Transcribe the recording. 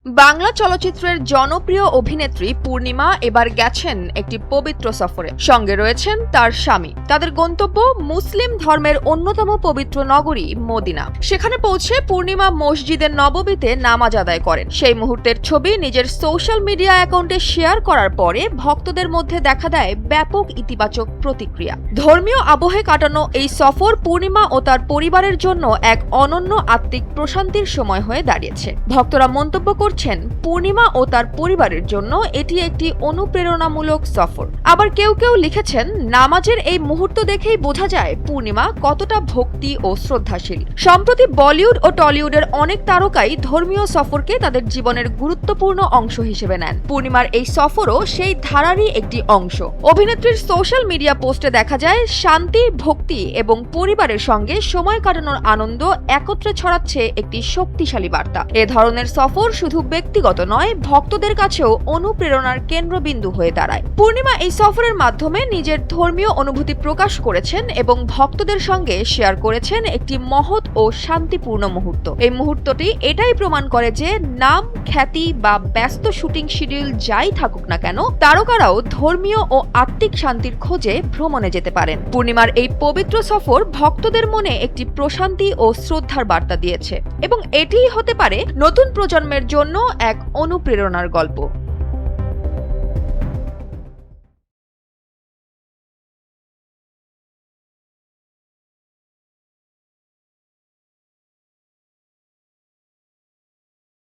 বাংলা চলচ্চিত্রের জনপ্রিয় অভিনেত্রী পূর্ণিমা এবার গেছেন একটি পবিত্র সফরে। সঙ্গে রয়েছেন তার স্বামী। তাদের গন্তব্য মুসলিম ধর্মের অন্যতম পবিত্র নগরী মদিনা। সেখানে পৌঁছে পূর্ণিমা মসজিদের নববীতে নামাজ আদায় করেন। সেই মুহূর্তের ছবি নিজের সোশ্যাল মিডিয়া অ্যাকাউন্টে শেয়ার করার পরে ভক্তদের মধ্যে দেখা দেয় ব্যাপক ইতিবাচক প্রতিক্রিয়া। ধর্মীয় আবহে কাটানো এই সফর পূর্ণিমা ও তার পরিবারের জন্য এক অনন্য আত্মিক প্রশান্তির সময় হয়ে দাঁড়িয়েছে। ভক্তরা মন্তব্য করছেন, পূর্ণিমা ও তার পরিবারের জন্য এটি একটি অনুপ্রেরণামূলক সফর। আবার কেউ কেউ লিখেছেন, নামাজের এই মুহূর্ত দেখেই বোঝা যায় পূর্ণিমা কতটা ভক্তি ও শ্রদ্ধাশীল। সম্প্রতি বলিউড ও টলিউডের অনেক তারকাই ধর্মীয় সফরকে তাদের জীবনের গুরুত্বপূর্ণ অংশ হিসেবে নেন। পূর্ণিমার এই সফরও সেই ধারারই একটি অংশ। অভিনেত্রীর সোশ্যাল মিডিয়া পোস্টে দেখা যায়, শান্তি, ভক্তি এবং পরিবারের সঙ্গে সময় কাটানোর আনন্দ একত্রে ছড়াচ্ছে একটি শক্তিশালী বার্তা। এ ধরনের সফর শুধু ব্যক্তিগত নয়, ভক্তদের কাছেও অনুপ্রেরণার কেন্দ্রবিন্দু হয়ে দাঁড়ায়। পূর্ণিমা এই সফরের মাধ্যমে নিজের ধর্মীয় অনুভূতি প্রকাশ করেছেন এবং ভক্তদের সঙ্গে শেয়ার করেছেন একটি মহৎ ও শান্তিপূর্ণ মুহূর্ত। এই মুহূর্তটি এটাই প্রমাণ করে যে নাম, খ্যাতি বা ব্যস্ত শুটিং শিডিউল যাই থাকুক না কেন, তারকারাও ধর্মীয় ও আত্মিক শান্তির খোঁজে ভ্রমণে যেতে পারেন। পূর্ণিমার এই পবিত্র সফর ভক্তদের মনে একটি প্রশান্তি ও শ্রদ্ধার বার্তা দিয়েছে এবং এটিই হতে পারে নতুন প্রজন্মের জন্য এক অনুপ্রেরণার গল্প।